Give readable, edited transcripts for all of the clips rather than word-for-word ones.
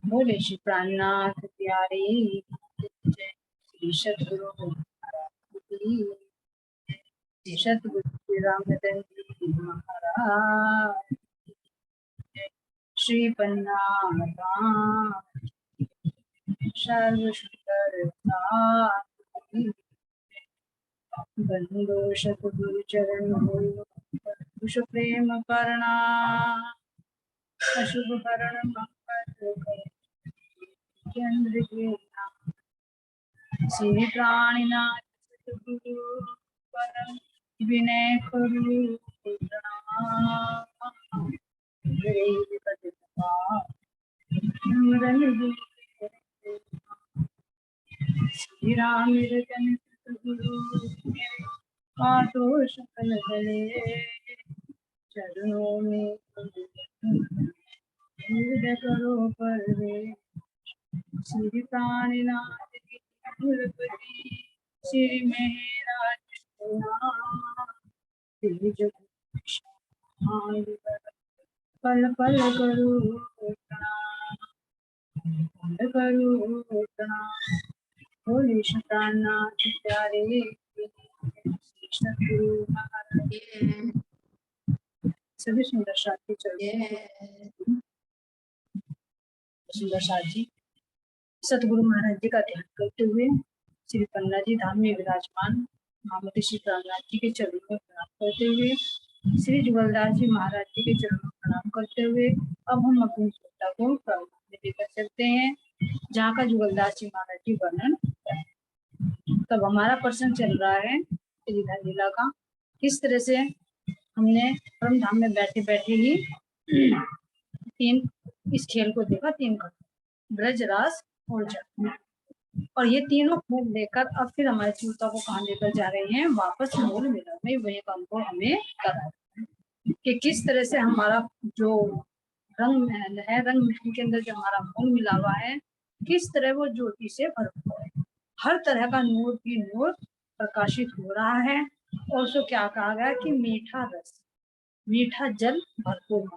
बोले श्री प्राणनाथ प्यारे श्री सतगुरु महाराज की, श्री सतगुरु श्री रामचंद्र जी महाराज, श्री पन्नाथा सर्व सुंदर बंदो सतगुरु चरण कुश प्रेम करना अशुभ करण मंगल चंद्र के श्री प्राणीनाथ सतगुरु परम विनय करू प्रणाम। श्री राम रतन सतगुरु पातो सकल गले चरणों में करो परवेश। श्री प्राणीनाथ की कुलपति श्री मेहराज पल पल करो प्रणाम। बोले श्री प्राणनाथ प्यारे सतगुरु महाराज। सभी सुंदर साथी चलिए। सुंदर साथ जी सतगुरु महाराज जी का ध्यान करते हुए श्री पन्ना जी धाम में विराजमान महामती श्री प्राणनाथ जी के चरणों में प्रणाम करते हुए, श्री जुगलदास जी महाराज जी के चरणों में प्रणाम करते हुए अब हम अपनी श्रद्धा को प्रभु में लेकर चलते हैं, जहाँ का जुगलदास जी महाराज जी वर्णन। तब हमारा प्रसंग चल रहा है श्रीधर लीला का, किस तरह से हमने परम धाम में बैठे बैठे ही इस खेल को देखा, तीन का ब्रज रास और जल, और ये तीनों खेल लेकर अब फिर हमारे चिंता को कहाँ लेकर जा रहे हैं, वापस मूल मिलन में वही काम को हमें करा कि किस तरह से हमारा जो रंग महल है, रंग महल के अंदर जो हमारा मूल मिला हुआ है, किस तरह वो ज्योति से भरपूर है, हर तरह का नूर की नूर प्रकाशित हो रहा है। और उसको क्या कहा गया कि मीठा रस मीठा जल भरपूर,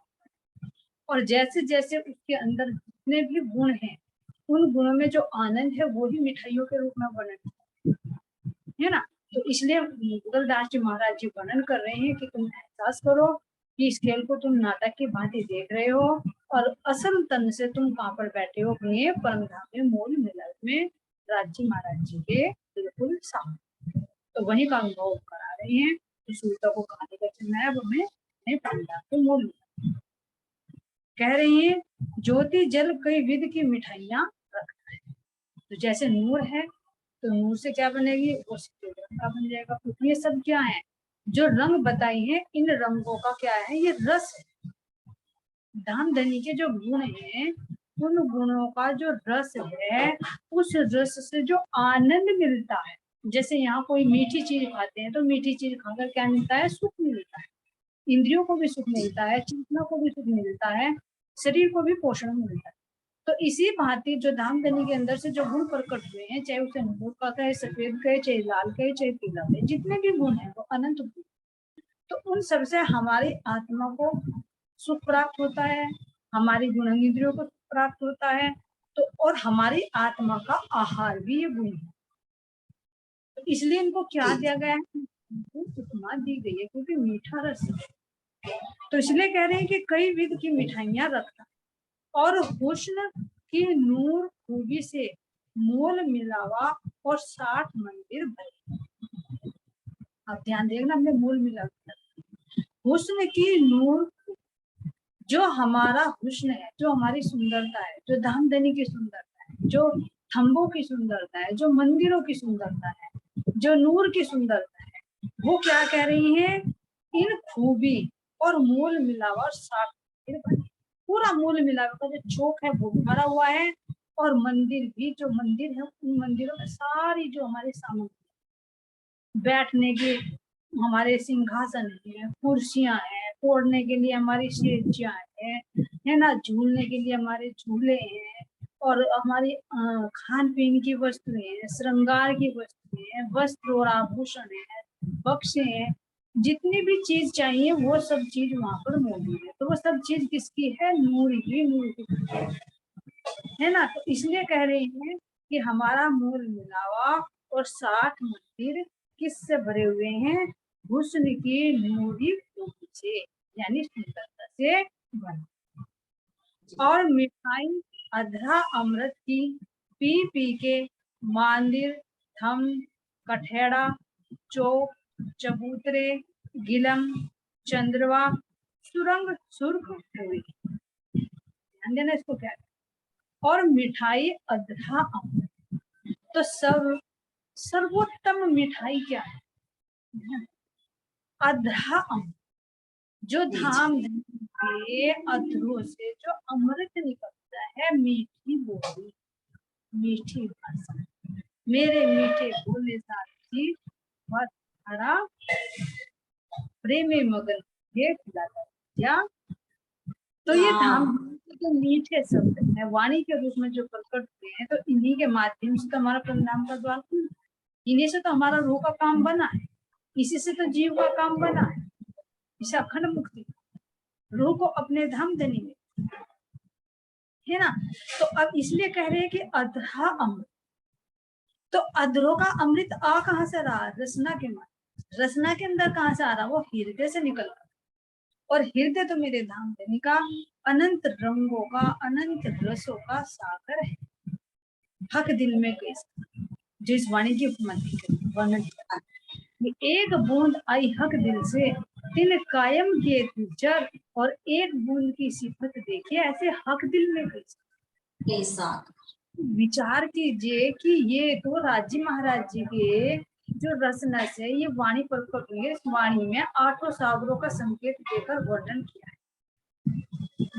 और जैसे जैसे उसके अंदर जितने भी गुण हैं, उन गुणों में जो आनंद है वो ही मिठाइयों के रूप में वर्णन है ना। तो इसलिए जुगलदास जी महाराज जी वर्णन कर रहे हैं कि तुम एहसास करो कि इस खेल को तुम नाटक की भांति देख रहे हो, और असल तन से तुम कहाँ पर बैठे हो, अपने परम धाम में मूल मिलन में राज्य महाराज जी के बिल्कुल सामने। तो वही का अनुभव करा रहे हैं। तो सूर्य को खाने का चलना है, वो हमें परम धाम के मूल कह रही है। ज्योति जल कई विध की मिठाइयां रखता है। तो जैसे नूर है तो नूर से क्या बनेगी, वो रंग का बन जाएगा। क्योंकि ये सब क्या है, जो रंग बताई है, इन रंगों का क्या है, ये रस है। धाम धनी के जो गुण है, उन गुणों का जो रस है, उस रस से जो आनंद मिलता है। जैसे यहाँ कोई मीठी चीज खाते हैं तो मीठी चीज खाकर क्या मिलता है, सुख मिलता है, इंद्रियों को भी सुख मिलता है, चेतना को भी सुख मिलता है, शरीर को भी पोषण मिलता है। तो इसी भांति जो धाम धनी के अंदर से जो गुण प्रकट हुए हैं, चाहे उसे नूर का कहे, सफेद कहे, चाहे लाल कहे, चाहे पीला कहे, जितने भी गुण है वो अनंत गुण। तो उन सबसे हमारी आत्मा को सुख प्राप्त होता है, हमारी गुण इंद्रियों को प्राप्त होता है। तो और हमारी आत्मा का आहार भी ये गुण है। तो इसलिए इनको क्या दिया गया है, उपमा दी गई है, क्योंकि मीठा रस है। तो इसलिए कह रहे हैं कि कई विध की मिठाइयां रखता और हुस्न की नूर खूबी से मोल मिलावा और 60 मंदिर भरे। आप ध्यान देखना, हमने मोल मिलावा, हुस्न की नूर, जो हमारा हुस्न है, जो हमारी सुंदरता है, जो धामधनी की सुंदरता है, जो थंबों की सुंदरता है, जो मंदिरों की सुंदरता है, जो नूर की सुंदरता है, वो क्या कह रही है, इन खूबी और मूल मिलावा 60 मंदिर बने। पूरा मूल मिलावा का जो चौक है वो भरा हुआ है, और मंदिर भी, जो मंदिर है उन मंदिरों में सारी जो हमारे सामग्री, बैठने के हमारे सिंहासन है, कुर्सियां हैं, ओढ़ने के लिए हमारी सेजियां है ना, झूलने के लिए हमारे झूले हैं, और हमारी खान पीन की वस्तुएं हैं, श्रृंगार की वस्तुएं हैं, वस्त्र और आभूषण है, बक्से हैं, जितनी भी चीज चाहिए वो सब चीज वहां पर मौजूद है। तो वो सब चीज किसकी है, नूर ही नूर की है ना। तो इसलिए कह रहे हैं कि हमारा मूल मिलावा और 60 मंदिर किससे भरे हुए हैं? हुस्न की नूरी खूबी से, यानी सुंदरता से भरे। और मिठाई अधरा अमृत की पी पी के मंदिर थम कठेड़ा चौक चबूतरे गिलम चंद्रवा सुरंग सुर्ख हुई। ध्यान देना इसको क्या है। और मिठाई अधरा अमृत, तो सर्वोत्तम मिठाई क्या है? अधरा अमृत, जो धाम के अधरों से जो अमृत निकलता है, मीठी बोली मीठी भाषा, मेरे मीठे बोले साथी बस हरा प्रेमी मगन ये खिलाता क्या। तो ये धाम तो मीठे शब्द है, वाणी के रूप में जो प्रकट हुए हैं, तो इन्हीं के माध्यम से तो हमारा परिणाम का द्वार खुला, इन्हीं से तो हमारा रूह का काम बना है, इसी से तो जीव का काम बना है, इसे अखंड मुक्ति रूह को अपने धाम देने में, है ना। तो अब इसलिए कह रहे हैं कि अधरा अमृत, तो अधरों का अमृत आ कहाँ से रहा? रसना के माध्यम, रसना के अंदर कहाँ से आ रहा? वो हृदय से निकल रहा, और हृदय तो मेरे धाम देने का अनंत रंगों का अनंत रसों का सागर है। हक दिल में कैसा, जो इस वाणी की वर्णन किया, एक बूंद आई हक दिल से तिल कायम किए जर, और एक बूंद की सिफत देखिए ऐसे हक दिल में कैसा। विचार कीजिए कि ये तो राजी महाराज जी के जो रसना से ये वाणी प्रकट हुई है, इस वाणी में 8 सागरों का संकेत देकर वर्णन किया है।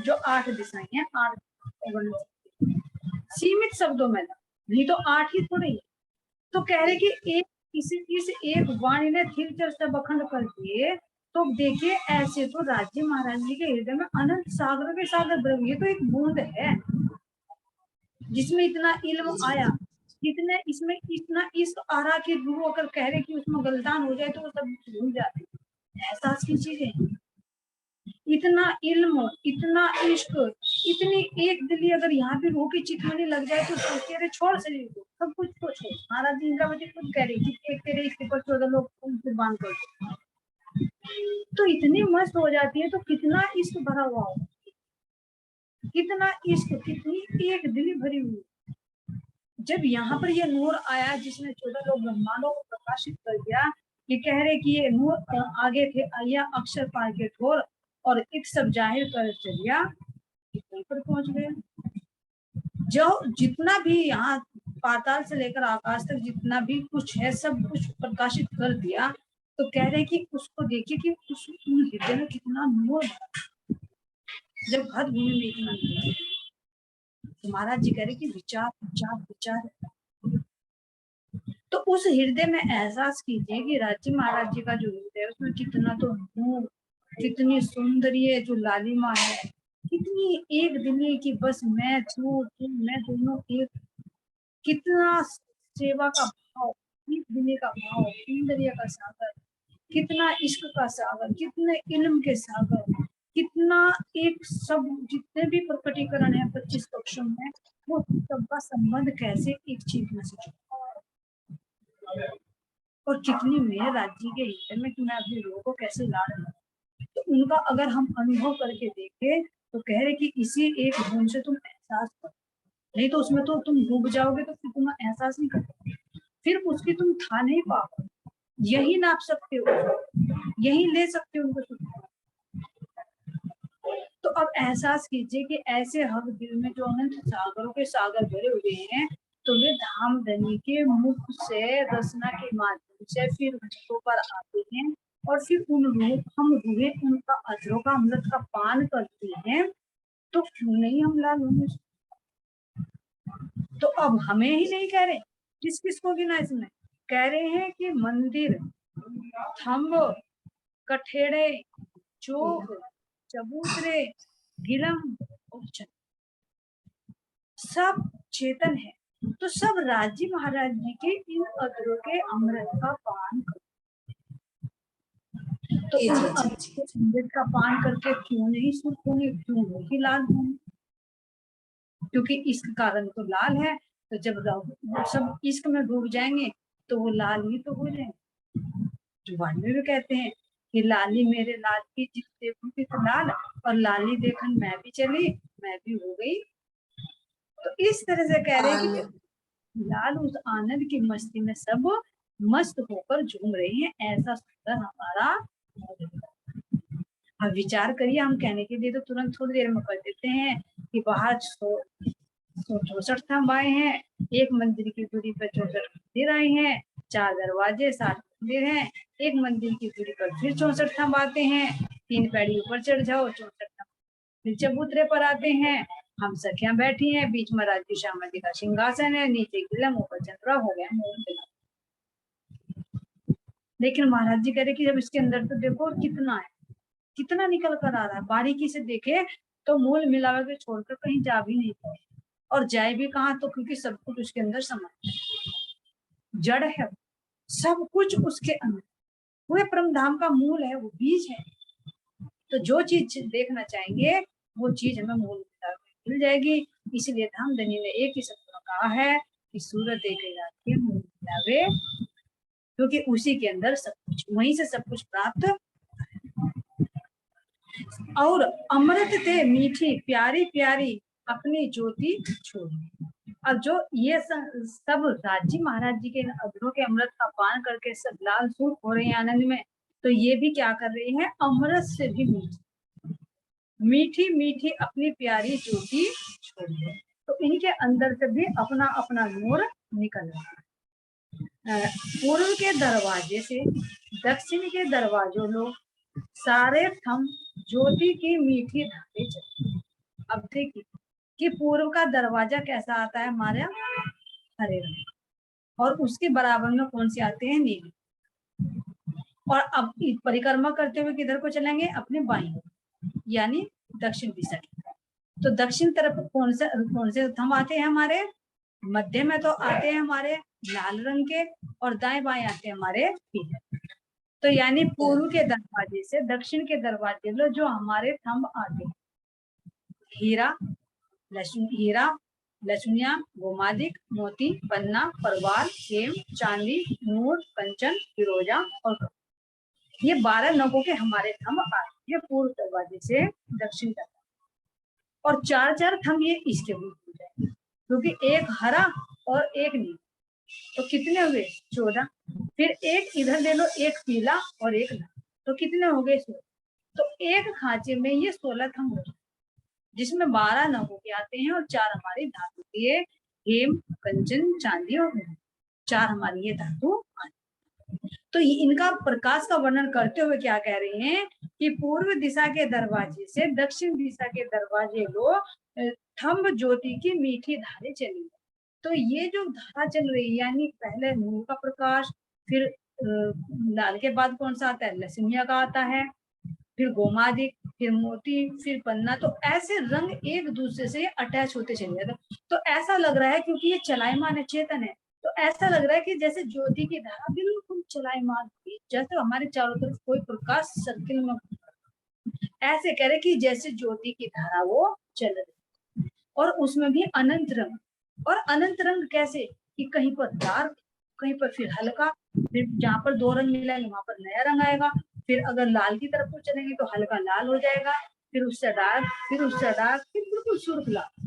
जो 8 दिशाएं हैं, 8 सीमित शब्दों में, नहीं तो 8 ही थोड़े ही। तो कह रहे कि इस एक वाणी ने थिरचर से बखंड कर दिए। तो देखिए ऐसे तो राज्य महाराज जी के हृदय में अनंत सागर के सागर द्रव्य, ये तो एक बूंद है जिसमें इतना इल्म आया, जितने इसमें इतना इश्क आ रहा कि गुरु अगर कह रहे कि उसमें गलदान हो जाए तो वो सब भूल जाते, एहसास की चीजें, इतना इल्म इतना इश्क इतनी एक दिली अगर यहाँ पे रोके चितमनी लग जाए तो सोचते रहे छोड़ शरीर को, सब कुछ को छोड़। महाराज जी इनका वजह खुद कह रहे कि एक तेरे इसके पर 14 लोग कुर्बान कर, तो इतनी मस्त हो जाती है। तो कितना इश्क भरा हुआ हो, कितना इश्क, कितनी एक दिली भरी हुई। जब यहाँ पर ये नूर आया जिसने 14 लोग ब्रह्मांडों को प्रकाशित कर दिया, ये कह रहे कि ये नूर आगे थे आया अक्षर पार के ठोर, और एक सब जाहिर कर चलिया पर पहुंच गया। जो जितना भी यहाँ पाताल से लेकर आकाश तक जितना भी कुछ है सब कुछ प्रकाशित कर दिया। तो कह रहे कि उसको देखिए कि उस हृदय में कितना नूर, जब हद भूमि में इतना नूर, तो महाराज जी कह रहे कि विचार विचार विचार। तो उस हृदय में एहसास कीजिए कि राज्य महाराज जी का जो हृदय है उसमें कितना तो नूर, कितनी सुंदरी जो लालिमा है, कितनी एक दिली की बस मैं मैं दोनों एक, कितना सेवा का भाव, एक दिली का भाव, सुंदरिया का सागर, कितना इश्क का सागर, कितने इल्म के सागर, कितना एक सब जितने भी प्रकटीकरण है 25 पक्षों में, वो सबका संबंध कैसे एक चीज में से, और कितनी मेहर राज्य के हृदय में कि मैं अपने लोगों को कैसे ला रहा हूँ। तो उनका अगर हम अनुभव करके देखें तो कह रहे कि इसी एक गुण से तुम एहसास करो, नहीं तो उसमें तो तुम डूब जाओगे, तो फिर तुम एहसास नहीं करोगे, फिर उसकी तुम था नहीं पाओगे, यही नाप सकते हो, यही ले सकते हो उनको। तो अब एहसास कीजिए कि ऐसे हक दिल में जो अनंत सागरों के सागर भरे हुए हैं, तो वे धाम धनी के मुख से रसना के माध्यम से फिर मुखों पर आते हैं, और फिर उन हम रूहें उनका अधरों का अमृत का पान करती हैं। तो क्यों नहीं हम लाल होंगे? तो अब हमें ही नहीं कह रहे, किस किस को गिना इसमें? कह रहे हैं कि मंदिर थम्ब कठेड़े चौक चबूतरे गिलम और सब चेतन है। तो सब राजी महाराज जी के इन अधरों के अमृत का पान कर, तो अमृत का पान करके क्यों नहीं सुख होंगे, क्यों होगी लाल होंगे? क्योंकि इश्क का रंग तो लाल है, तो जब सब इश्क में डूब जाएंगे तो वो लाल ही तो हो जाएंगे। जुबान में भी कहते हैं कि लाली मेरे लाल की जिस देखूं कि तो लाल, और लाली देखन मैं भी चली, मैं भी हो गई। तो इस तरह से कह रहे हैं कि लाल उस आनंद की मस्ती में सब मस्त होकर झूम रहे हैं, ऐसा सुंदर हमारा। अब विचार करिए, हम कहने के लिए तो तुरंत थोड़ी देर में कर देते हैं कि बाहर 64 स्तंभ आए हैं, एक मंदिर की दूरी पर 64 मंदिर आए हैं, 4 दरवाजे 7 मंदिर हैं, एक मंदिर की दूरी पर फिर 64 स्तंभ आते हैं, 3 पैड़ी ऊपर चढ़ जाओ 64 स्तंभ फिर चबूतरे पर आते हैं। हम सखियां बैठी हैं, बीच में राजू श्यामा जी का सिंहासन है, नीचे गिलम ऊपर चंद्रा, हो गया मोर मिला। लेकिन महाराज जी कह रहे कि जब इसके अंदर तो देखो कितना है, कितना निकल कर आ रहा है, बारीकी से देखे तो मूल मिलावे के छोड़कर कहीं जा भी नहीं पाए, और जाए भी कहाँ, तो क्योंकि सब कुछ उसके अंदर समा जड़ है, सब कुछ उसके अंदर, वो परम धाम का मूल है, वो बीज है। तो जो चीज देखना चाहेंगे वो चीज हमें मूल मिल जाएगी। इसलिए धामधनी ने एक ही शब्द कहा है कि सूरत एक के मूल मिलावे, क्योंकि उसी के अंदर सब कुछ, वहीं से सब कुछ प्राप्त। और अमृत थे मीठी प्यारी प्यारी अपनी ज्योति छोड़ी। अब जो ये सब राजी महाराज जी के अधरों के अमृत का पान करके सब लाल सूट हो रहे हैं आनंद में, तो ये भी क्या कर रही है, अमृत से भी मीठी मीठी मीठी अपनी प्यारी ज्योति छोड़ी। तो इनके अंदर से भी अपना अपना नूर निकल रहा है। पूर्व के दरवाजे से दक्षिण के दरवाजों लोग सारे थम ज्योति की मीठी धारे चली। अब देखिए कि पूर्व का दरवाजा कैसा आता है हमारे हरे रंग, और उसके बराबर में कौन से आते हैं, नीले। और अब परिक्रमा करते हुए किधर को चलेंगे, अपने बाईं यानी दक्षिण दिशा की। तो दक्षिण तरफ कौन से थम आते हैं हमारे, मध्य में तो आते हैं हमारे लाल रंग के, और दाएं बाएं आते हैं हमारे पीले। तो यानी पूर्व के दरवाजे से दक्षिण के दरवाजे लो जो हमारे थंब आते हैं, हीरा लहसुनिया, गोमादिक, मोती, पन्ना, परवाल, हेम, चांदी, नूर, कंचन, फिरोजा और ये 12 नगों के हमारे थंब आते हैं पूर्व दरवाजे से दक्षिण दरवाजे। और 4-4 थंब ये इसके रूप हो जाएंगे, क्योंकि एक हरा और एक नीला, तो कितने हुए 14। फिर एक इधर ले लो, एक पीला और एक लाल, तो कितने हो गए 16। तो एक खांचे में ये 16 थंब हो जाए, जिसमें 12 नगों के आते हैं और 4 हमारी धातु के, हेम, कंचन, चांदी और 4 हमारी ये धातु। तो इनका प्रकाश का वर्णन करते हुए क्या कह रहे हैं कि पूर्व दिशा के दरवाजे से दक्षिण दिशा के दरवाजे लो थंब ज्योति की मीठी धारे चली। तो ये जो धारा चल रही, यानी पहले नूर का प्रकाश, फिर लाल के बाद कौन सा आता है, लहसुनिया का आता है, फिर गोमादिक, फिर मोती, फिर पन्ना। तो ऐसे रंग एक दूसरे से अटैच होते चले जाते। तो ऐसा लग रहा है, क्योंकि ये चलायमान है, चेतन है, तो ऐसा लग रहा है कि जैसे ज्योति की धारा बिल्कुल चलायमान, जैसे हमारे चारों तरफ कोई प्रकाश सर्किल में, ऐसे कह रहे कि जैसे ज्योति की धारा वो चल रही, और उसमें भी अनंत रंग। और अनंत रंग कैसे कि कहीं पर डार्क, कहीं पर फिर हल्का, फिर जहाँ पर 2 रंग मिलेंगे वहां पर नया रंग आएगा। फिर अगर लाल की तरफ को चलेंगे तो हल्का लाल हो जाएगा, फिर उससे डार्क, फिर उससे डार्क, फिर बिल्कुल सुर्ख लाल,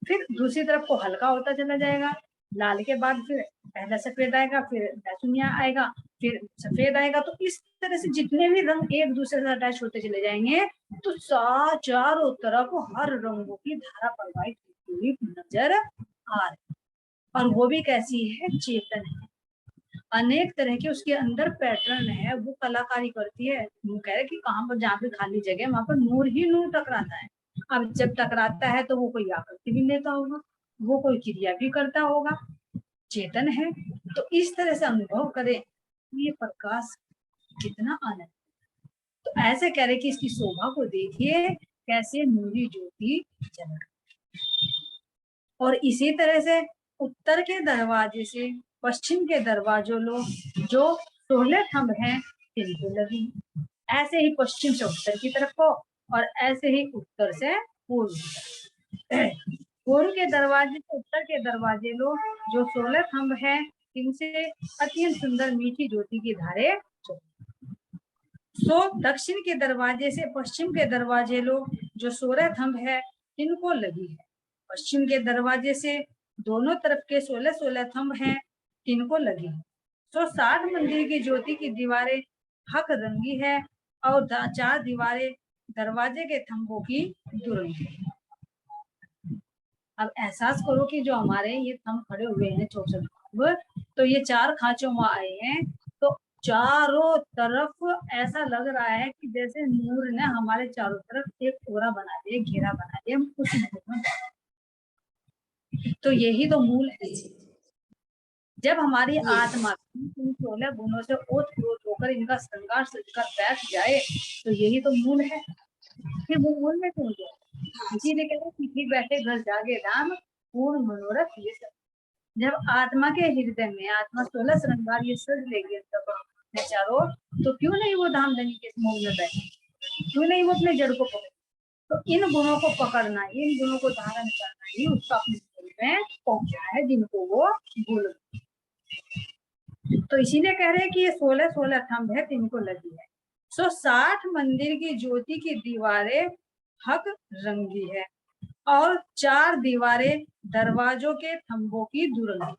फिर दूसरी तरफ को हल्का होता चला जाएगा। लाल के बाद फिर पहला सफेद आएगा, फिर लहसुनिया आएगा, फिर सफेद आएगा। तो इस तरह से जितने भी रंग एक दूसरे से अटैच होते चले जाएंगे, तो चारों तरफ हर रंगों की धारा प्रवाहित होती हुई नजर आ रही। और वो भी कैसी है, चेतन है, अनेक तरह के उसके अंदर पैटर्न है, वो कलाकारी करती है। वो कह रहे कि कहाँ पर जहाँ पे खाली जगह वहां पर नूर ही नूर टकराता है। अब जब टकराता है तो वो कोई आकृति भी लेता होगा, वो कोई क्रिया भी करता होगा, चेतन है। तो इस तरह से अनुभव करें ये प्रकाश कितना आनंद। तो ऐसे कह रहे कि इसकी शोभा को देखिए कैसे नूरी ज्योति जल रही। और इसी तरह से उत्तर के दरवाजे से पश्चिम के दरवाजों लो जो 16 थंब हैं इनको लगी। ऐसे ही पश्चिम से उत्तर की तरफ को, और ऐसे ही उत्तर से पूर्व की तरफ। पूर्व के दरवाजे से उत्तर के दरवाजे लो, जो 16 थंब है, इनसे अत्यंत सुंदर मीठी ज्योति की धारे सो दक्षिण के दरवाजे से पश्चिम के दरवाजे लो, जो 16 थंब है, इनको लगी है। पश्चिम के दरवाजे से दोनों तरफ के 16-16 थंब हैं, इनको लगी है। सो 60 मंदिर की ज्योति की दीवारें हक रंगी है और 4 दीवारें दरवाजे के थंबों की दुरंगी है। अब एहसास करो कि जो हमारे ये थंब खड़े हुए हैं 64 थंब, तो ये 4 खांचों में आए हैं, तो चारों तरफ ऐसा लग रहा है कि जैसे नूर ने हमारे चारों तरफ एक ओरा बना दिया, घेरा बना दिया, हम कुछ नहीं। तो यही तो मूल है। जब हमारी आत्मा इन 16 गुणों से ओत-प्रोत होकर इनका श्रृंगार सजकर बैठ जाए, तो यही तो मूल है। फिर वो मूल में क्यों जाए? इसीलिए कहते हैं कि बैठे घर जागे राम, पूर्ण मनोरथ ये सब। जब आत्मा के हृदय में आत्मा 16 श्रृंगार ये सज लेगी चारों, तो क्यों नहीं वो धाम धनी के मोह में बैठे, क्यों नहीं वो अपने जड़ को पकड़े? तो इन गुणों को पकड़ना, इन गुणों को धारण करना ही उसका अपने में पहुंचा है, जिनको वो भूल। तो इसीलिए कह रहे हैं कि ये 16-16 थंब है, इनको लगी है। सो 60 मंदिर की ज्योति की दीवारें हक रंगी है और 4 दीवारें दरवाजों के थंबों की दुरंगी।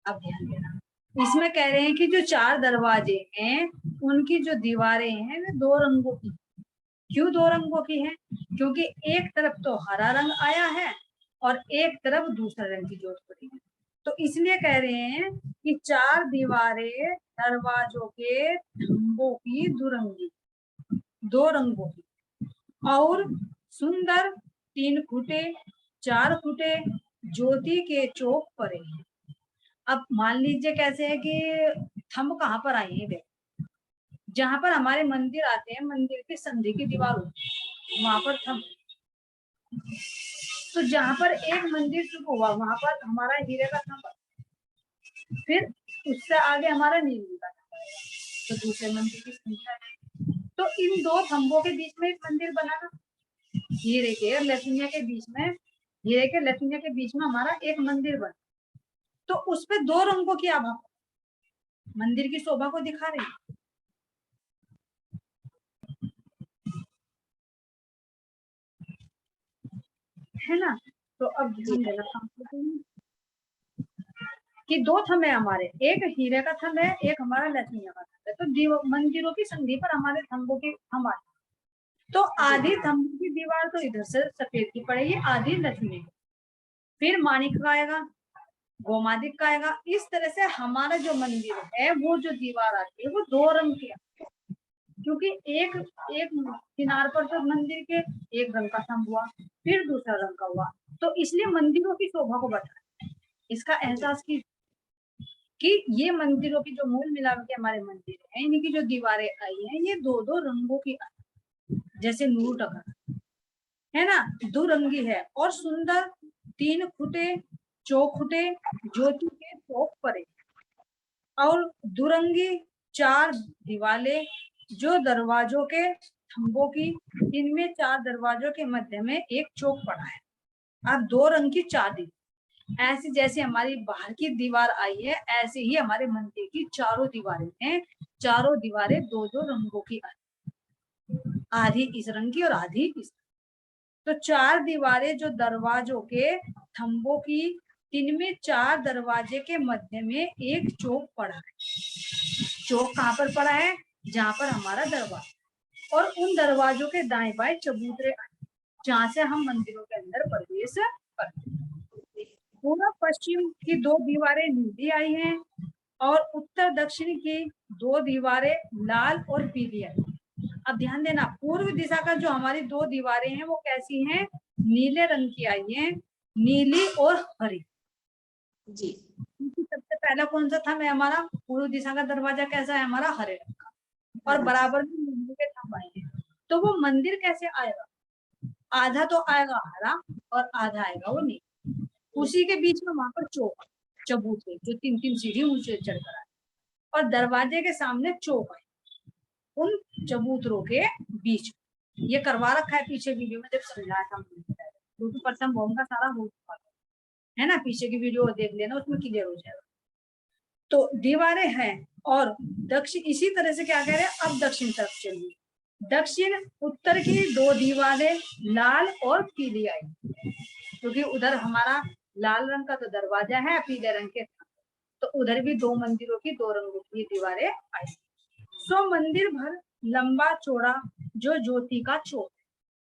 अब ध्यान देना, इसमें कह रहे हैं कि जो 4 दरवाजे हैं, उनकी जो दीवारें हैं वे 2 रंगों की। क्यों 2 रंगों की है? क्योंकि एक तरफ तो हरा रंग आया है और एक तरफ दूसरा रंग की जोत पड़ी है। तो इसलिए कह रहे हैं कि 4 दीवारें दरवाजों के थंबों की दुरंगी, 2 रंगों की, और सुंदर 3 खुटे 4 खुटे ज्योति के चौक पड़े हैं। अब मान लीजिए कैसे है कि थंब कहाँ पर आए हैं, जहां पर हमारे मंदिर आते हैं, मंदिर की संधि की दीवार होती है, वहां पर थंब। तो जहां पर एक मंदिर शुरू हुआ वहां पर हमारा हीरे का थंब, फिर उससे आगे हमारा नीली का थंब, तो दूसरे मंदिर की संख्या है। तो इन 2 थंबों के बीच में एक मंदिर बना ना, हीरे के और लक्ष्मिया के बीच में, हीरे के लक्ष्मिया के बीच में हमारा एक मंदिर बना, तो उस पे 2 रंगों की आभा मंदिर की शोभा को दिखा रहे हैं। है ना? तो अब ध्यान देना कि 2 थंब है हमारे, एक हीरे का थंब है, एक हमारा लक्ष्मिया का थंब है। तो मंदिरों की संधि पर हमारे थंबों की थंब आते, तो आधी थंब की दीवार तो इधर से सफेद की पड़ेगी, आधी लक्ष्मी, फिर माणिक का आएगा, गोमादिक का आएगा। इस तरह से हमारा जो मंदिर है, वो जो दीवार आती है वो 2 रंग की, क्योंकि एक किनार पर तो मंदिर के एक रंग का थंब हुआ, फिर दूसरा रंग का हुआ, तो इसलिए मंदिरों की शोभा को बताया। इसका एहसास की कि ये मंदिरों की जो मूल मिलाप के हमारे मंदिर हैं, इनकी जो दीवारें आई हैं, ये 2-2 रंगों की, जैसे नूर टका है ना, 2 रंगी है और सुंदर 3 खुटे चौखुटे ज्योति के चौक पड़े और दुरंगी 4 दीवाले जो दरवाजों के थंबों की, इनमें 4 दरवाजों के मध्य में एक चौक पड़ा है। अब 2 रंग की 4 दीवार, ऐसी जैसे हमारी बाहर की दीवार आई है, ऐसे ही हमारे मंदिर की चारों दीवारें हैं। चारों दीवारें 2-2 रंगों की आई, आधी इस रंग की और आधी इस। तो 4 दीवारें जो दरवाजों के थंबों की, इनमें 4 दरवाजे के मध्य में एक चौक पड़ा है। चौक कहाँ पर पड़ा है? जहां पर हमारा दरवाजा, और उन दरवाजों के दाएं बाएं चबूतरे आए, जहां से हम मंदिरों के अंदर प्रवेश करते हैं। पूर्व पश्चिम की 2 दीवारें नीली आई हैं और उत्तर दक्षिण की 2 दीवारें लाल और पीली आई। अब ध्यान देना, पूर्व दिशा का जो हमारी 2 दीवारें हैं वो कैसी हैं? नीले रंग की आई हैं, नीली और हरी जी। सबसे पहला कौन सा थंब है हमारा? पूर्व दिशा का दरवाजा कैसा है हमारा? हरे रंग का, और बराबर में नीले के थंब आए हैं। तो वो मंदिर कैसे आएगा? आधा तो आएगा हरा और आधा आएगा वो नीला, उसी के बीच में वहां पर चौक चबूतरे जो 3-3 सीढ़ी ऊंचे चढ़कर आए, और दरवाजे के सामने चौक है, उन चबूतरों के बीच। ये करवा रखा है पीछे वीडियो में जब समझाया था। क्योंकि प्रथम भौम का सारा हो चुका है ना, पीछे की वीडियो देख लेना, उसमें क्लियर हो जाएगा। तो दीवारें हैं और दक्षिण, इसी तरह से क्या कह रहे हैं, अब दक्षिण तरफ चलिए। दक्षिण उत्तर की 2 दीवारें लाल और पीली आई, क्योंकि उधर हमारा लाल रंग का तो दरवाजा है, पीले रंग के, तो उधर भी 2 मंदिरों की 2 रंगों की दीवारें आई। सो मंदिर भर लंबा चौड़ा जो ज्योति का चौक।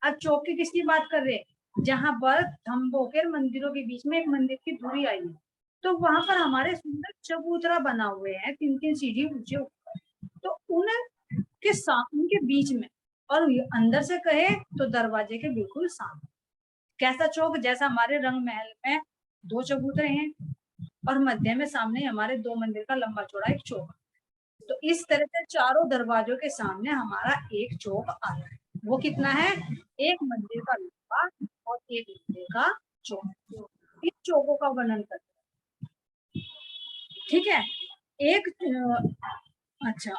अब चौक की किसकी बात कर रहे हैं, जहां पर थंबों के मंदिरों के बीच में एक मंदिर की दूरी आई है, तो वहां पर हमारे सुंदर चबूतरा बना हुए हैं, 3-3 सीढ़ी ऊंचे ऊपर, तो उनके साथ, उनके बीच में, और अंदर से कहे तो दरवाजे के बिल्कुल सामने। कैसा चौक, जैसा हमारे रंग महल में 2 चबूतरे हैं और मध्य में सामने हमारे 2 मंदिर का लंबा चौड़ा एक चौक, तो इस तरह से चारों दरवाजों के सामने हमारा एक चौक आ रहा है। वो कितना है, एक मंदिर का लंबा और एक मंदिर का चौक। इस चौकों का वर्णन करते हैं, ठीक है। एक अच्छा,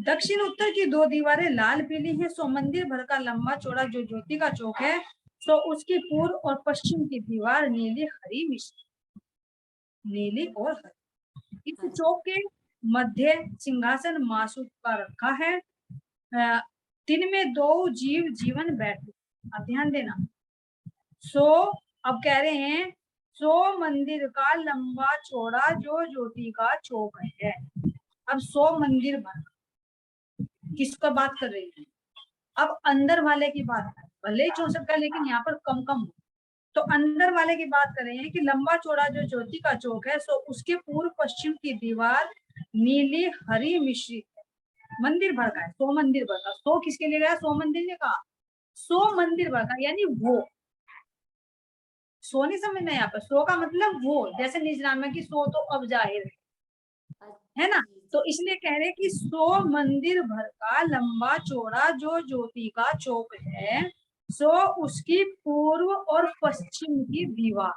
दक्षिण उत्तर की 2 दीवारें लाल पीली है, सो मंदिर भर का लंबा चौड़ा जो ज्योति का चौक है, सो उसकी पूर्व और पश्चिम की दीवार नीली हरी मिश्र, नीली और हरी। इस चौक के मध्य सिंहासन मासूक का रखा है, 3 में 2 जीव जीवन बैठे। अब ध्यान देना, सो अब कह रहे हैं, सो मंदिर का लंबा चौड़ा जो ज्योति का चौक है। अब 100 मंदिर भर किसका बात कर रही है, अब अंदर वाले की बात है, भले ही 64 का, लेकिन यहाँ पर कम कम हो, तो अंदर वाले की बात कर रहे हैं कि लंबा चौड़ा जो ज्योति का चौक है, सो उसके पूर्व पश्चिम की दीवार नीली हरी मिश्रित है, मंदिर भर का है, 100 मंदिर भर का। 100 किसके लिए गया, 100 मंदिर ने कहा, 100 मंदिर भर का, यानी वो 100 नहीं समझना यहाँ पर, 100 का मतलब वो, जैसे निजनामे की 100 तो अब जाहिर है ना, तो इसलिए कह रहे कि 100 मंदिर भर का लंबा चौड़ा जो ज्योति का चौक है, सो उसकी पूर्व और पश्चिम की दीवार,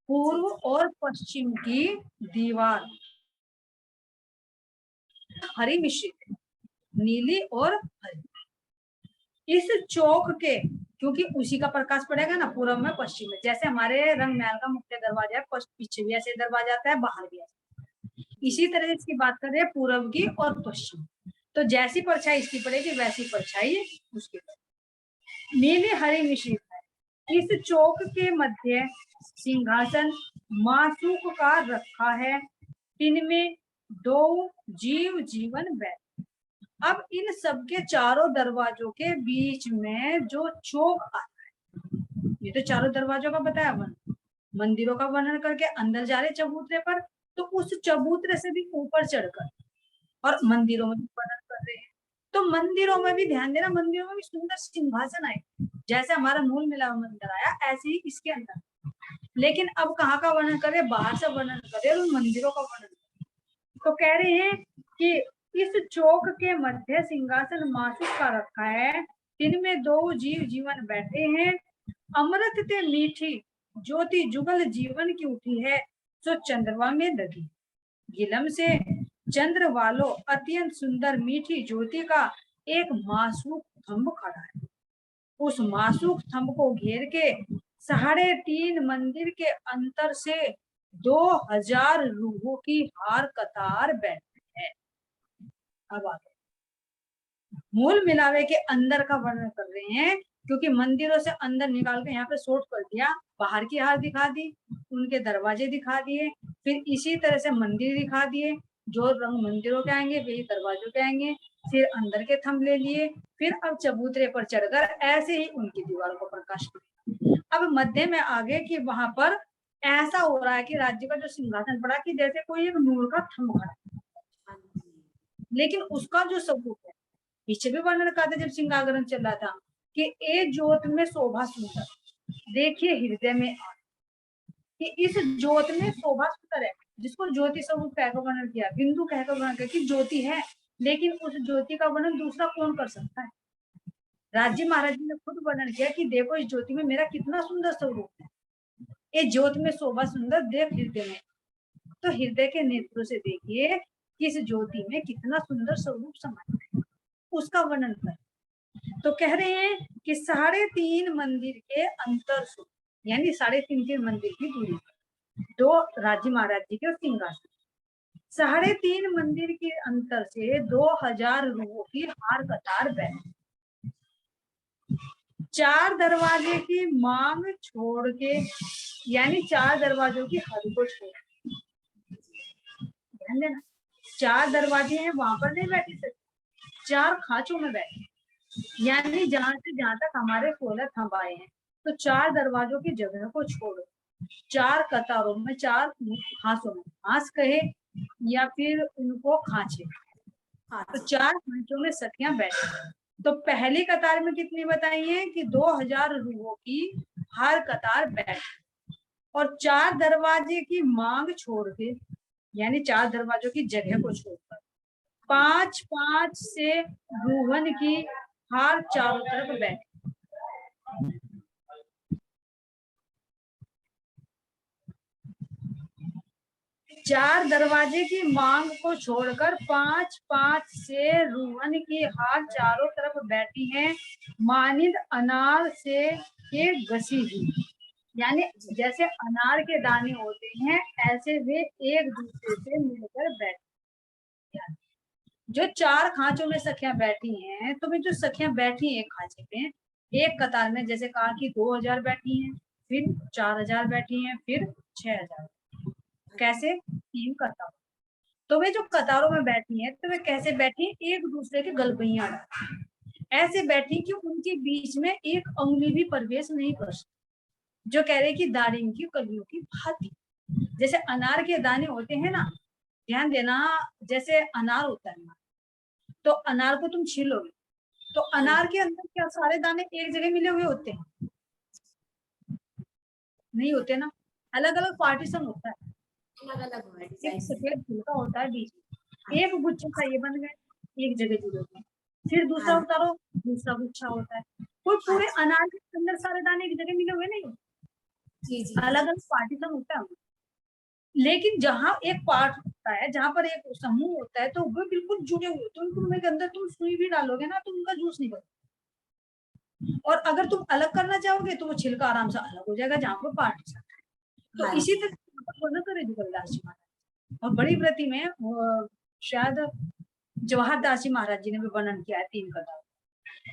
पूर्व और पश्चिम की दीवार हरी मिश्रित, नीली और हरी। इस चौक के, क्योंकि उसी का प्रकाश पड़ेगा ना पूर्व में पश्चिम में, जैसे हमारे रंग महल का मुख्य दरवाजा है, पीछे भी ऐसे दरवाजा आता है, बाहर भी ऐसे, इसी तरह इसकी बात कर रहे हैं पूर्व की और पश्चिम, तो जैसी परछाई इसकी पड़ेगी वैसी परछाई उसकी पड़ेगी। नीली हरी मिश्रित है। इस चौक के मध्य सिंहासन मासूक का रखा है, इनमें 2 जीव जीवन बैठे। अब इन सबके चारों दरवाजों के बीच में जो चौक आता है, ये तो चारों दरवाजों का बताया वर्णन, मंदिरों का वर्णन करके अंदर जा रहे चबूतरे पर, तो उस चबूतरे से भी ऊपर चढ़कर और मंदिरों में भी वर्णन कर रहे हैं। तो मंदिरों में भी ध्यान देना, मंदिरों में भी सुंदर सिंहासन आए, जैसे हमारा मूल मिलाव मंदिर आया ऐसे ही इसके अंदर, लेकिन अब कहाँ का वर्णन करे, बाहर से वर्णन करे और मंदिरों का वर्णन करे। तो कह रहे हैं कि इस चौक के मध्य सिंहासन मासूक का रखा है, इनमें 2 जीव जीवन बैठे हैं, अमृत ते मीठी ज्योति जुगल जीवन की उठी है, जो चंद्रमा में लगी, गिलम से चंद्र वालों अत्यंत सुंदर मीठी ज्योति का एक मासूक थंब खड़ा है, उस मासूक थंब को घेर के 3.5 मंदिर के अंतर से 2000 रूहों की हार कतार बैठी है। अब आगे मूल मिलावे के अंदर का वर्णन कर रहे हैं, क्योंकि मंदिरों से अंदर निकाल के यहाँ पे शॉर्ट कर दिया, बाहर की हार दिखा दी, उनके दरवाजे दिखा दिए, फिर इसी तरह से मंदिर दिखा दिए, जो रंग मंदिरों के आएंगे वही दरवाजों के आएंगे, फिर अंदर के थंब ले लिए, फिर अब चबूतरे पर चढ़कर ऐसे ही उनकी दीवार को प्रकाश किया। अब मध्य में आगे कि वहां पर ऐसा हो रहा है कि राज्य का जो सिंहासन पड़ा कि जैसे कोई एक नूर का थंब खड़ा, लेकिन उसका जो सबूत है, पीछे भी वर्णन रखा था जब सिंहाग्रहण चल रहा था कि ए ज्योत में शोभा सुंदर, देखिए हृदय में कि इस ज्योत में शोभा सुंदर है, जिसको ज्योति स्वरूप कहकर वर्णन किया, बिंदु कहकर वर्णन किया कि ज्योति है, लेकिन उस ज्योति का वर्णन दूसरा कौन कर सकता है। राज्य महाराज जी ने खुद वर्णन किया कि देखो इस ज्योति में मेरा कितना सुंदर स्वरूप है, ये ज्योत में शोभा सुंदर देख हृदय में, तो हृदय के नेत्रों से देखिए कि इस ज्योति में कितना सुंदर स्वरूप समाया है, उसका वर्णन कर। तो कह रहे हैं कि 3.5 मंदिर के अंतर से यानी 3.5 मंदिर की दूरी, 2 राज्य महाराज जी के और सिंहासन। 3.5 मंदिर के अंतर से 2000 रुओं की हार कतार बैठी। 4 दरवाजे की मांग छोड़ के, यानी 4 दरवाजों की हद को छोड़, ध्यान देना, 4 दरवाजे हैं वहां पर नहीं बैठी सकते, 4 खांचों में बैठे, यानी जहां से जहां तक हमारे 16 थंब आए हैं, तो 4 दरवाजों की जगह को छोड़ो, 4 कतारों में, 4 हांसों में, हांस कहे या फिर उनको खांचे, तो 4 खांचों में सखियां बैठी। तो पहली कतार में कितनी बताई है कि 2000 रुओं की हर कतार बैठी, और 4 दरवाजे की मांग छोड़ के, यानी 4 दरवाजों की जगह को छोड़कर 5-5 से रूहन की हार चारों तरफ बैठी। चार दरवाजे की मांग को छोड़कर 5-5 से रूहन की हार चारों तरफ बैठी हैं, मानिंद अनार से के घसी हुई, यानी जैसे अनार के दाने होते हैं ऐसे वे एक दूसरे से मिलकर बैठे। जो 4 खांचों में सखियां बैठी हैं, तो वे जो सखियां बैठी हैं एक खांचे में, एक कतार में, जैसे कहा कि 2000 बैठी हैं, फिर 4000 बैठी हैं, फिर 6000, कैसे 3 कतार। तो वे जो कतारों में बैठी हैं, तो वे कैसे बैठी, एक दूसरे के गलबैया ऐसे बैठी कि उनके बीच में एक अंगुली भी प्रवेश नहीं कर सकती, जो कह रहे कि दारिम की कलियों की भांति। जैसे अनार के दाने होते हैं ना, ध्यान देना, जैसे अनार होता है ना, तो अनार को तुम छीलोगे, तो अनार के अंदर क्या सारे दाने एक जगह मिले हुए होते हैं? नहीं होते ना, अलग अलग पार्टीशन होता है, अलग अलग एक सफेद छिलका होता है बीच में, एक गुच्छा सा ये बन गए, एक जगह जुड़े हुए, फिर दूसरा उतारो, दूसरा गुच्छा होता है। कोई पूरे अनार के अंदर सारे दाने एक जगह मिले हुए नहीं होते, अलग अलग पार्टीशन होता है। लेकिन जहाँ एक पार्ट होता है, जहाँ पर एक समूह होता है, तो वो बिल्कुल जुड़े हुए, तो उनके अंदर तुम सुई भी डालोगे ना, तो उनका जूस निकल, और अगर तुम अलग करना चाहोगे तो वो छिलका आराम से अलग हो जाएगा जहाँ पर पार्टीशन। तो इसी तरह करे जुगलदास जी महाराज, और बड़ी व्रती में शायद जवाहर दास जी महाराज जी ने भी वर्णन किया है 3 कतार,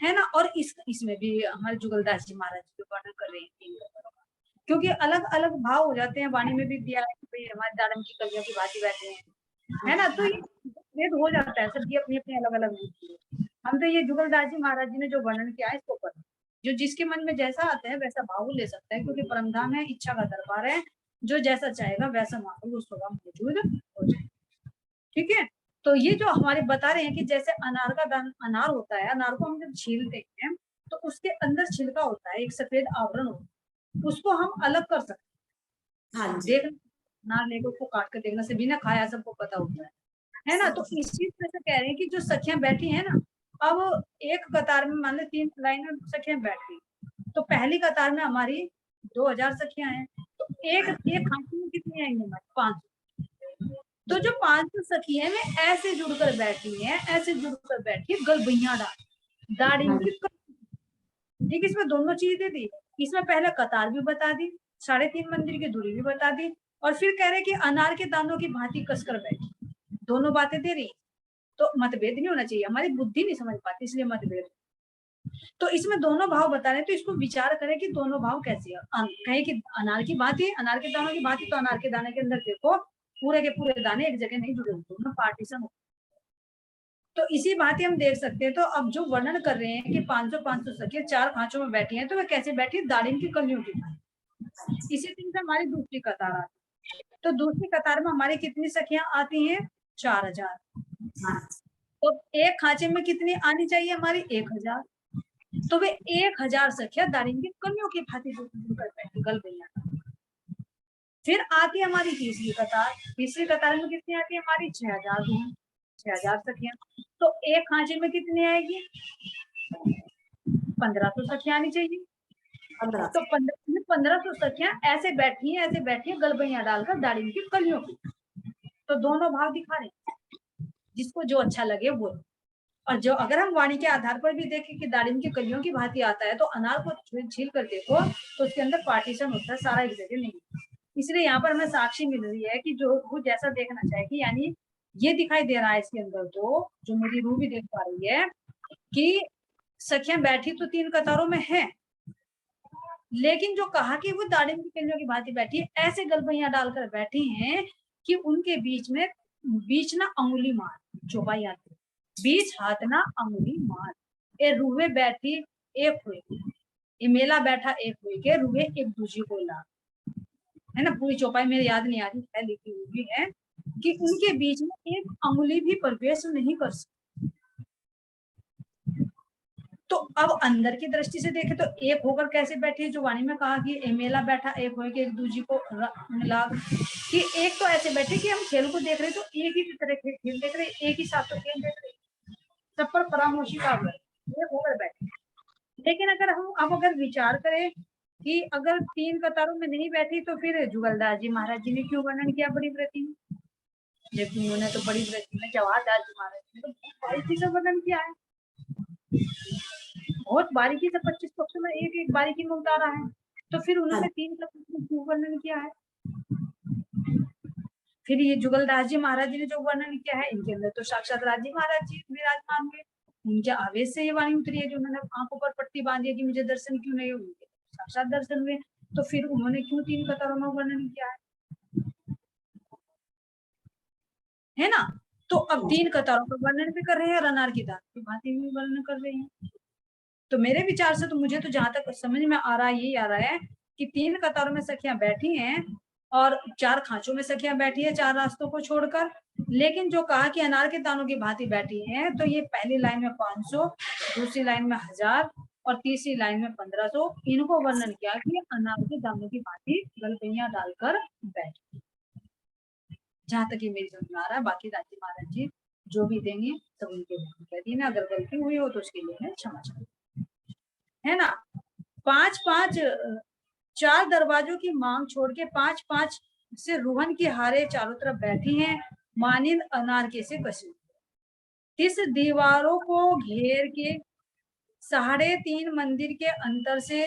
है ना, और इसमें भी हमारे जुगलदास जी महाराज जी वर्णन कर रहे हैं 3 कतारों का, क्योंकि अलग अलग भाव हो जाते हैं। वाणी में भी दिया है कि हमारे दारम की कलियों की भांति बैठे हैं, है ना, तो ये भेद हो जाता है, सबकी अपनी अपनी अलग अलग होती है। हम तो ये जुगलदास जी महाराज जी ने जो वर्णन किया है इसको पढ़, जो जिसके मन में जैसा आता है वैसा भाव ले सकता है, क्योंकि परमधाम है, इच्छा का दरबार है, जो जैसा चाहेगा वैसा महाप्रभु उस स्वभाव मौजूद हो जाए। ठीक है, तो ये जो हमारे बता रहे हैं कि जैसे अनार का दान, अनार होता है, अनार को हम जब छीलते हैं तो उसके अंदर छिलका होता है, एक सफेद आवरण होता है, उसको हम अलग कर सकते हैं। देख, अनार लेकर उसको काट कर देखने से बिना खाया सबको पता होता है ना। तो इसी तरह से कह रहे हैं कि जो सखियां बैठी है ना, अब एक कतार में मान लो 3 लाइन में सखियां बैठी, तो पहली कतार में हमारी 2000 सखियां हैं, तो एक खांसी में कितनी आएंगी हमारी? 500। तो जो 500 सखियां में ऐसे जुड़कर बैठी हैं, ऐसे जुड़कर बैठी है गलबैया दाढ़ी की। ठीक, इसमें दोनों चीजें दी, इसमें पहले कतार भी बता दी, 3.5 मंदिर की दूरी भी बता दी, और फिर कह रहे कि अनार के दानों की भांति कसकर बैठी, दोनों बातें दे रही। तो मतभेद नहीं होना चाहिए, हमारी बुद्धि नहीं समझ पाती इसलिए मतभेद। तो इसमें दोनों भाव बता रहे, तो इसको विचार करें कि दोनों भाव कैसे है। कहे कि अनार की बात है, अनार के दानों की बात है, तो अनार के दाने के अंदर देखो पूरे के पूरे दाने एक जगह नहीं जुड़े हुए, पार्टीशन। तो इसी बात हम देख सकते हैं। तो अब जो वर्णन कर रहे हैं कि 500 सखियां 4 खांचों में बैठी हैं, तो वे कैसे बैठी है? दारिम की कलियों की भांति। इसी दिन से हमारी दूसरी कतार आती है, तो दूसरी कतार में हमारी कितनी सखियां आती हैं? 4000। तो एक खांचे में कितनी आनी चाहिए हमारी? 1000। तो वे 1000 सखियां दारिम की कलियों की भांति जुड़कर बैठी गलबैया। फिर आती है हमारी तीसरी कतार, तीसरी कतार में कितनी आती है हमारी? 6000 6000 सखियां। तो एक खांचे में कितनी आएगी? 1500 सखियां आनी चाहिए। तो 1500 सखियां ऐसे बैठी है गलबैया डालकर दाढ़ी की कलियों की। तो दोनों भाव दिखा रहे, जिसको जो अच्छा लगे वो। और जो अगर हम वाणी के आधार पर भी देखें कि दारिम की कलियों की भांति आता है, तो अनार को छील कर देखो तो उसके अंदर पार्टीशन होता है, सारा एक जगह नहीं। इसलिए यहाँ पर हमें साक्षी मिल रही है कि जो वो जैसा देखना चाहिए, यानी ये दिखाई दे रहा है इसके अंदर, तो जो मेरी रूह भी देख पा रही है कि सखियां बैठी तो 3 कतारों में है, लेकिन जो कहा कि वो दारिम की कलियों की भांति बैठी है, ऐसे गलबैया डालकर बैठी हैं कि उनके बीच ना अंगुली मार चौपाई आती, बीच हाथ ना अंगुली मार, ए रूहे बैठी एक हुए, ये मेला बैठा एक हुए के, रूहे एक दूसरे को ला, है ना। पूरी चौपाई मेरे याद नहीं आ रही है, लिखी हुई है कि उनके बीच में एक अंगुली भी प्रवेश नहीं कर सकती। तो अब अंदर की दृष्टि से देखें तो एक होकर कैसे बैठी है, जो वाणी में कहा कि मेला बैठा एक हो के एक दूसरे को मिला, कि एक तो ऐसे बैठे कि हम खेल को देख रहे तो एक ही तरह के खेल देख रहे, एक ही साथ तो खेल देख रहे, सब पर परामर्शी का एक होकर बैठे। लेकिन अगर विचार करें कि अगर 3 कतारों में नहीं बैठी तो फिर जुगलदास जी महाराज जी ने क्यों वर्णन किया बड़ी व्रती में, जबकि उन्होंने तो बड़ी व्रती में जवाहरदास जी महाराज जी ने तो बारीकी से वर्णन किया है, बहुत बारीकी से 25 पक्ष में एक एक बारीकी में उतारा है, तो फिर उन्होंने 3 कतारों में क्यों वर्णन किया है। फिर ये जुगलदास जी महाराज जी ने जो वर्णन किया है, इनके अंदर तो साक्षात राज जी महाराज जी विराजमान हुए, उनके आवेश से ये वाणी उतरी है, जो उन्होंने आंखों पर पट्टी बांधी है कि मुझे दर्शन क्यों नहीं हुए, साक्षात दर्शन हुए, तो फिर उन्होंने क्यों 3 कतारों में वर्णन किया है ना। तो अब 3 कतारों का वर्णन भी कर रहे हैं और अनार की दाल की भांति भी वर्णन कर रहे हैं। तो मेरे विचार से तो मुझे तो जहां तक समझ में आ रहा है, यही आ रहा है कि 3 कतारों में सखियां बैठी हैं और 4 खांचों में सखियां बैठी है, 4 रास्तों को छोड़कर। लेकिन जो कहा कि अनार के दानों की भांति बैठी हैं, तो ये पहली लाइन में 500, दूसरी लाइन में 1000 और तीसरी लाइन में 1500, इनको वर्णन किया कि अनार के दानों की भांति गलबैया डालकर बैठी। जहां तक ये मेरी समझ में आ रहा है, बाकी राजी महाराज जी जो भी देंगे सब उनके कह दी ना, अगर गलती हुई हो तो उसके लिए मैं क्षमा चाहती, है ना। 5-5 4 दरवाजों की मांग छोड़ के 5-5 से रूहन की हारे चारों तरफ बैठी हैं, मानिंद अनार के से कसी, इस दीवारों को घेर के 3.5 मंदिर के अंतर से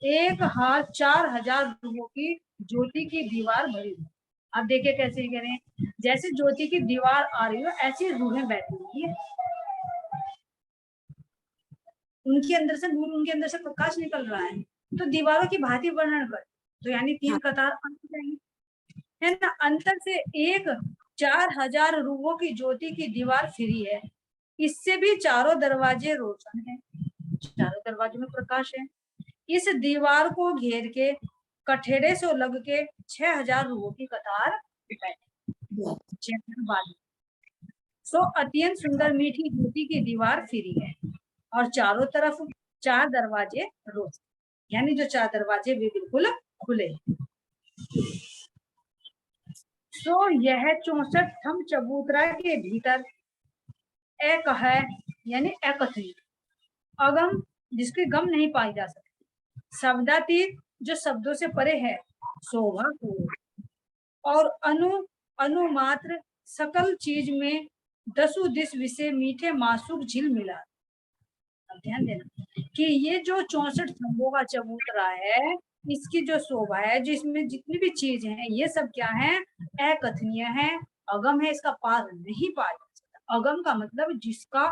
एक हार 4000 रूहों की ज्योति की दीवार भरी हुई। अब देखिए कैसे कह रहे हैं, जैसे ज्योति की दीवार आ रही हो ऐसी रूहें बैठी हुई है, उनके अंदर से नूर, उनके अंदर से प्रकाश निकल रहा है, तो दीवारों की भांति वर्णन कर, तो यानी 3 कतार अंत जाएंगे, है ना। अंतर से एक 4000 रूहों की ज्योति की दीवार फिरी है, इससे भी चारों दरवाजे रोशन है, चारों दरवाजों में प्रकाश है। इस दीवार को घेर के कठेरे से लग के 6000 रूहों की कतार सो अत्यंत सुंदर मीठी ज्योति की दीवार फिरी है और चारों तरफ 4 दरवाजे रोशन, यानी जो 4 दरवाजे वे बिल्कुल खुले। सो यह 64 थम चबूतरा के भीतर एक है, यानी एकत्रित अगम, जिसकी गम नहीं पाई जा सकती, शब्दातीत जो शब्दों से परे है, शोभा को और अनुमात्र सकल चीज में 10 दिस विषय मीठे मासूक झिल मिला। ध्यान देना कि ये जो 64 थंबों का चबूतरा है, इसकी जो शोभा है, जिसमें जितनी भी चीज है, ये सब क्या है, अकथनीय है, अगम है, इसका पार नहीं पाया जा सकता। अगम का मतलब जिसका,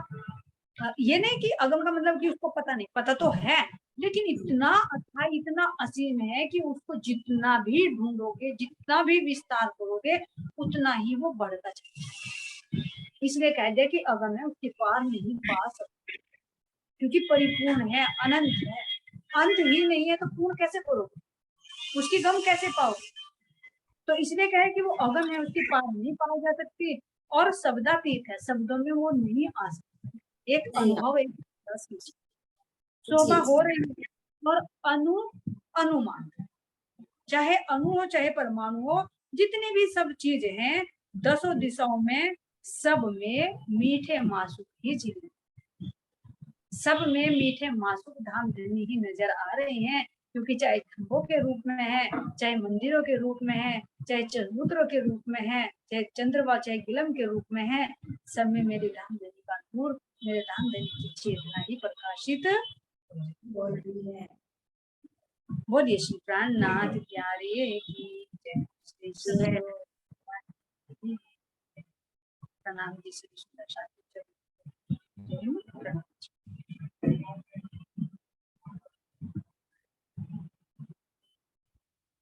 ये नहीं कि अगम का मतलब कि उसको पता नहीं, पता तो है, लेकिन इतना अच्छा, इतना असीम है कि उसको जितना भी ढूंढोगे, जितना भी विस्तार करोगे, उतना ही वो बढ़ता चलेगा। इसलिए कह दिया कि अगम है, उसके पार नहीं पा सकते, क्योंकि परिपूर्ण है, अनंत है, अंत ही नहीं है, तो पूर्ण कैसे करोगे, उसकी गम कैसे पाओगे। तो इसलिए कहे कि वो अगम है, उसकी पार नहीं पाई जा सकती, और शब्दातीत है, शब्दों में वो नहीं आ सकती, एक अनुभव, एक शोभा हो रही है, और अनुमान, चाहे अणु हो चाहे परमाणु हो, जितनी भी सब चीजें हैं 10 दिशाओं में, सब में मीठे मासूक ही चीजें, सब में मीठे मासूक धाम धनी ही नजर आ रहे हैं, क्योंकि चाहे खंभों के रूप में है, चाहे मंदिरों के रूप में है, चाहे चबूतरों के रूप में है, चाहे चंद्रमा चाहे गिलम के रूप में है, सब में मेरी धाम धनी का नूर मेरे दान देने की चेतना ही प्रकाशित बोलिए श्री प्राणनाथ प्यारे की जय। श्री श्री प्रणाम जी। श्री सुंदर शास्त्री।